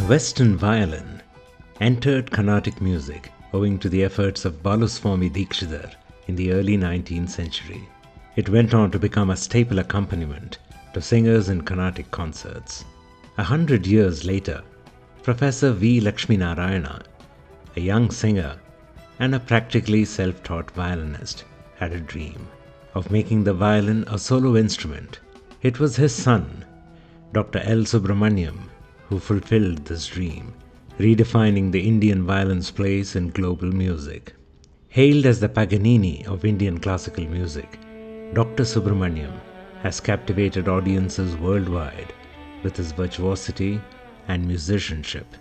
Western violin entered Carnatic music owing to the efforts of Baluswami Dikshidhar in the early 19th century. It went on to become a staple accompaniment to singers in Carnatic concerts. 100 years later, Professor V. Lakshminarayana, a young singer and a practically self-taught violinist, had a dream of making the violin a solo instrument. It was his son, Dr. L. Subramaniam, who fulfilled this dream, redefining the Indian violin's place in global music. Hailed as the Paganini of Indian classical music, Dr. Subramaniam has captivated audiences worldwide with his virtuosity and musicianship.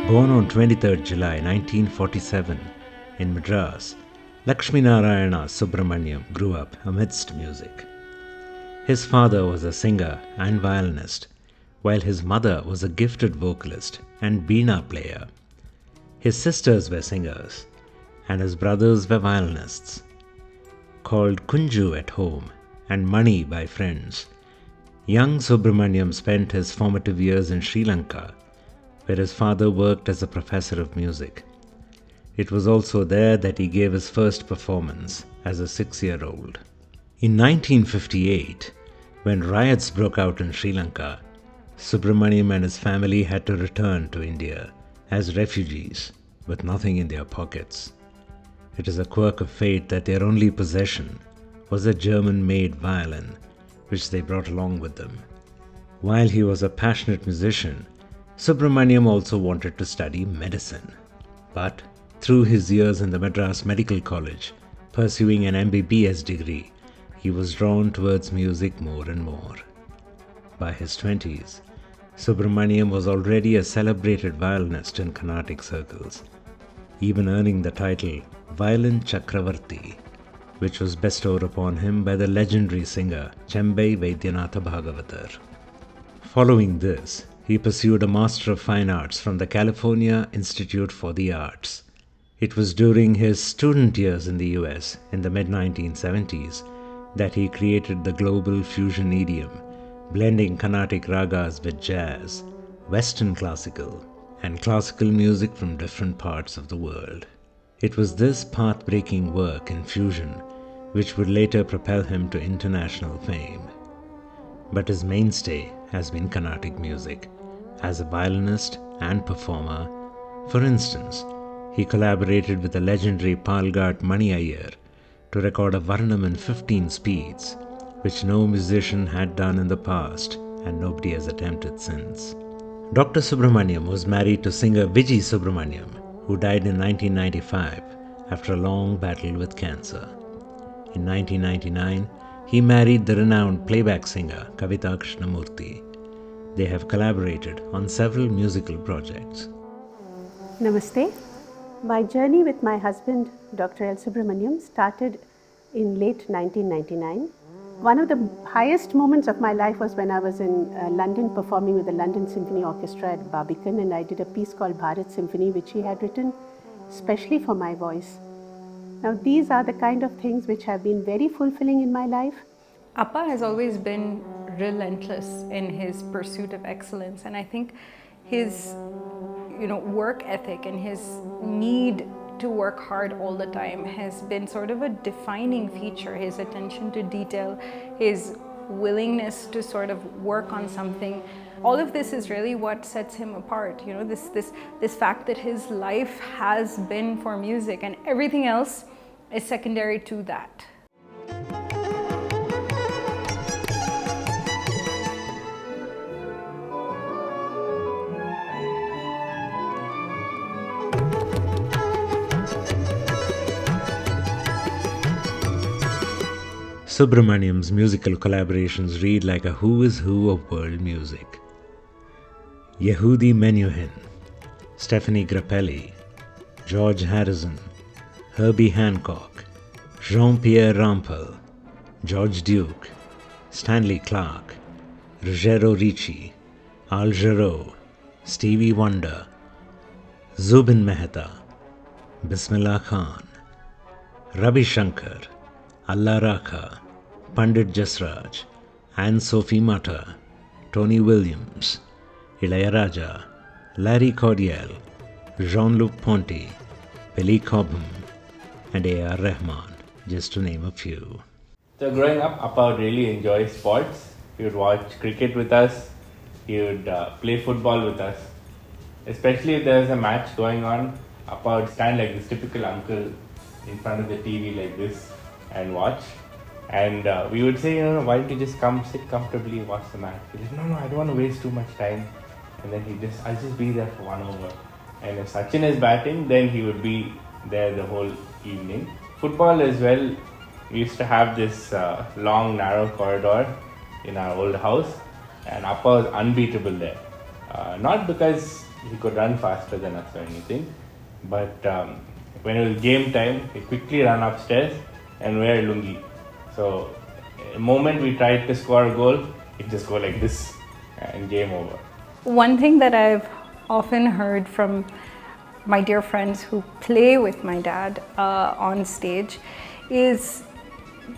Born on 23rd July 1947 in Madras, Lakshminarayana Subramaniam grew up amidst music. His father was a singer and violinist, while his mother was a gifted vocalist and veena player. His sisters were singers, and his brothers were violinists. Called Kunju at home and Mani by friends, young Subramaniam spent his formative years in Sri Lanka, where his father worked as a professor of music. It was also there that he gave his first performance as a 6-year-old. In 1958, when riots broke out in Sri Lanka, Subramaniam and his family had to return to India as refugees with nothing in their pockets. It is a quirk of fate that their only possession was a German-made violin, which they brought along with them. While he was a passionate musician, Subramaniam also wanted to study medicine. But through his years in the Madras Medical College, pursuing an MBBS degree, he was drawn towards music more and more. By his 20s, Subramaniam was already a celebrated violinist in Carnatic circles, even earning the title Violin Chakravarti, which was bestowed upon him by the legendary singer Chembai Vaidyanatha Bhagavatar. Following this, he pursued a Master of Fine Arts from the California Institute for the Arts. It was during his student years in the US in the mid-1970s that he created the global fusion idiom, blending Carnatic ragas with jazz, Western classical, and classical music from different parts of the world. It was this path-breaking work in fusion which would later propel him to international fame. But his mainstay has been Carnatic music. As a violinist and performer, for instance, he collaborated with the legendary Palghat Mani Iyer to record a Varnam in 15 speeds, which no musician had done in the past and nobody has attempted since. Dr. Subramaniam was married to singer Vijay Subramaniam, who died in 1995 after a long battle with cancer. In 1999, he married the renowned playback singer Kavita Krishnamurthy. They have collaborated on several musical projects. Namaste. My journey with my husband, Dr. L. Subramaniam, started in late 1999. One of the highest moments of my life was when I was in London performing with the London Symphony Orchestra at Barbican, and I did a piece called Bharat Symphony, which he had written specially for my voice. Now, these are the kind of things which have been very fulfilling in my life. Appa has always been relentless in his pursuit of excellence, and I think his work ethic and his need to work hard all the time has been sort of a defining feature. His attention to detail, his willingness to sort of work on something, all of this is really what sets him apart. This fact that his life has been for music and everything else is secondary to that. Subramaniam's musical collaborations read like a who is who of world music. Yehudi Menuhin, Stephanie Grappelli, George Harrison, Herbie Hancock, Jean-Pierre Rampal, George Duke, Stanley Clarke, Ruggero Ricci, Al Jarreau, Stevie Wonder, Zubin Mehta, Bismillah Khan, Ravi Shankar, Allah Rakha, Pandit Jasraj, Anne-Sophie Mutter, Tony Williams, Ilayaraja, Larry Cordial, Jean-Luc Ponty, Billy Cobham, and A.R. Rahman, just to name a few. So growing up, Appa would really enjoy sports. He would watch cricket with us. He would play football with us. Especially if there was a match going on, Appa would stand like this typical uncle in front of the TV like this and watch. And we would say, why don't you just come sit comfortably, watch the match? He'd like, no, I don't want to waste too much time. And then I'll just be there for 1 over. And if Sachin is batting, then he would be there the whole evening. Football as well, we used to have this long, narrow corridor in our old house, and Appa was unbeatable there. Not because he could run faster than us or anything, but when it was game time, he'd quickly run upstairs and wear a lungi. So, the moment we tried to score a goal, he'd just go like this and game over. One thing that I've often heard from my dear friends who play with my dad on stage is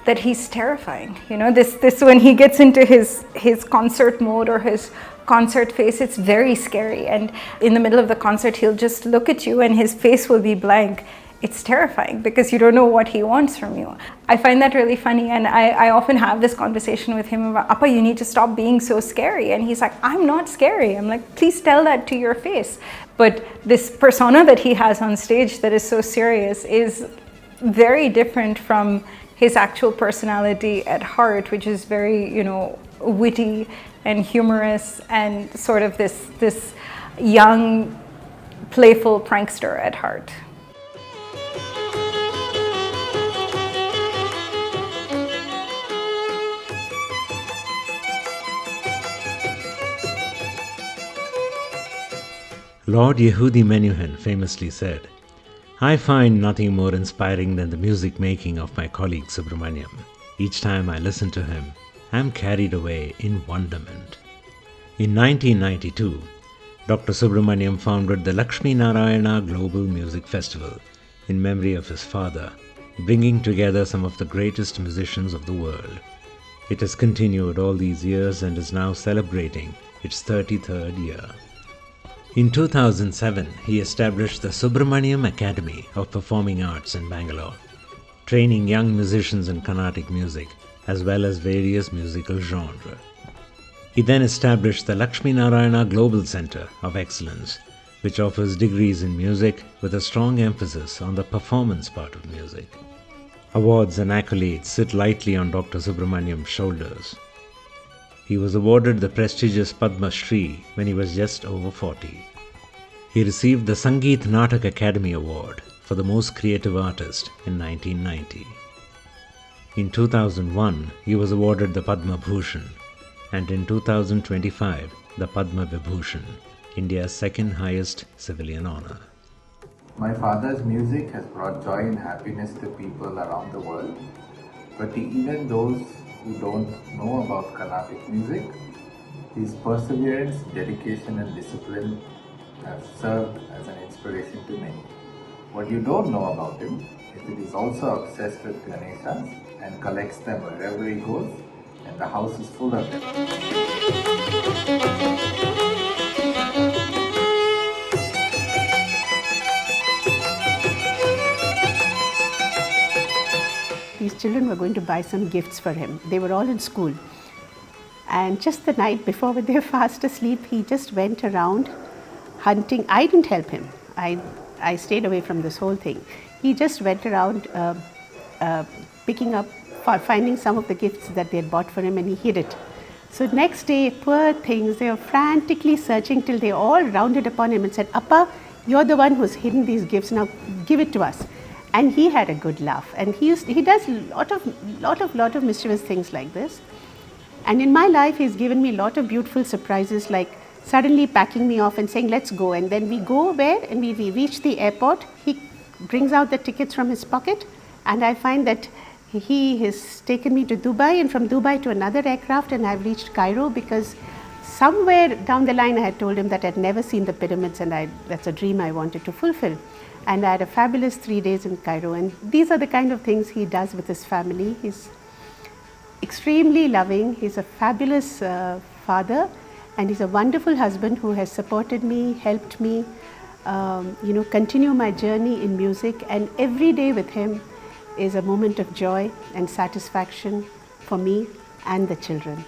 that he's terrifying. This when he gets into his concert mode or his concert face, it's very scary. And in the middle of the concert, he'll just look at you and his face will be blank. It's terrifying because you don't know what he wants from you. I find that really funny, and I often have this conversation with him about, Appa, you need to stop being so scary. And he's like, I'm not scary. I'm like, please tell that to your face. But this persona that he has on stage that is so serious is very different from his actual personality at heart, which is very, witty and humorous and sort of this young, playful prankster at heart. Lord Yehudi Menuhin famously said, I find nothing more inspiring than the music making of my colleague Subramaniam. Each time I listen to him, I am carried away in wonderment. In 1992, Dr. Subramaniam founded the Lakshmi Narayana Global Music Festival in memory of his father, bringing together some of the greatest musicians of the world. It has continued all these years and is now celebrating its 33rd year. In 2007, he established the Subramaniam Academy of Performing Arts in Bangalore, training young musicians in Carnatic music as well as various musical genres. He then established the Lakshmi Narayana Global Center of Excellence, which offers degrees in music with a strong emphasis on the performance part of music. Awards and accolades sit lightly on Dr. Subramaniam's shoulders. He was awarded the prestigious Padma Shri when he was just over 40. He received the Sangeet Natak Academy Award for the Most Creative Artist in 1990. In 2001, he was awarded the Padma Bhushan, and in 2025, the Padma Vibhushan, India's second highest civilian honor. My father's music has brought joy and happiness to people around the world, but even those who don't know about Carnatic music, his perseverance, dedication and discipline have served as an inspiration to many. What you don't know about him is that he's also obsessed with Ganeshas and collects them wherever he goes, and the house is full of them. These children were going to buy some gifts for him. They were all in school. And just the night before, when they were fast asleep, he just went around hunting. I didn't help him. I stayed away from this whole thing. He just went around finding some of the gifts that they had bought for him, and he hid it. So next day, poor things, they were frantically searching till they all rounded upon him and said, Appa, you're the one who's hidden these gifts, now give it to us. And he had a good laugh, and he does a lot of mischievous things like this. And in my life, he's given me a lot of beautiful surprises, like suddenly packing me off and saying, let's go. And then we go where? And we reach the airport. He brings out the tickets from his pocket, and I find that he has taken me to Dubai, and from Dubai to another aircraft, and I've reached Cairo because Somewhere down the line, I had told him that I'd never seen the pyramids, and that's a dream I wanted to fulfill. And I had a fabulous 3 days in Cairo, and these are the kind of things he does with his family. He's extremely loving. He's a fabulous father, and he's a wonderful husband who has supported me, helped me, continue my journey in music. And every day with him is a moment of joy and satisfaction for me and the children.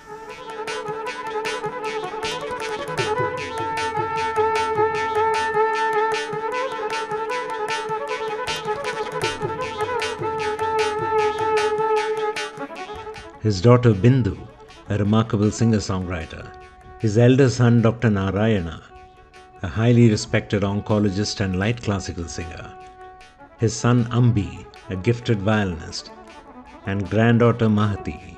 His daughter Bindu, a remarkable singer-songwriter, his elder son Dr. Narayana, a highly respected oncologist and light classical singer, his son Ambi, a gifted violinist, and granddaughter Mahati,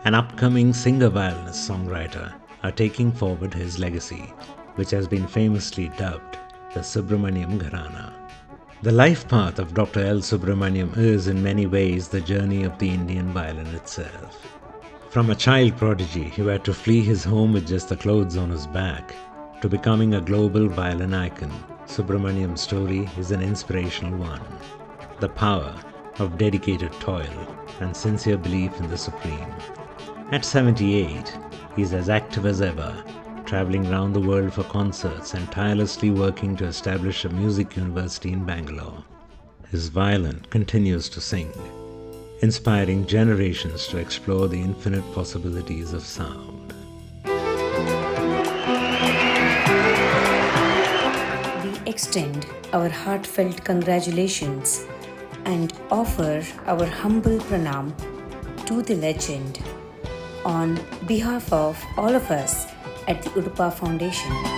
an upcoming singer-violinist-songwriter, are taking forward his legacy, which has been famously dubbed the Subramaniam Gharana. The life path of Dr. L. Subramaniam is in many ways the journey of the Indian violin itself. From a child prodigy who had to flee his home with just the clothes on his back, to becoming a global violin icon, Subramaniam's story is an inspirational one. The power of dedicated toil and sincere belief in the Supreme. At 78, he is as active as ever, traveling around the world for concerts and tirelessly working to establish a music university in Bangalore. His violin continues to sing, inspiring generations to explore the infinite possibilities of sound. We extend our heartfelt congratulations and offer our humble pranam to the legend on behalf of all of us at the Udupa Foundation.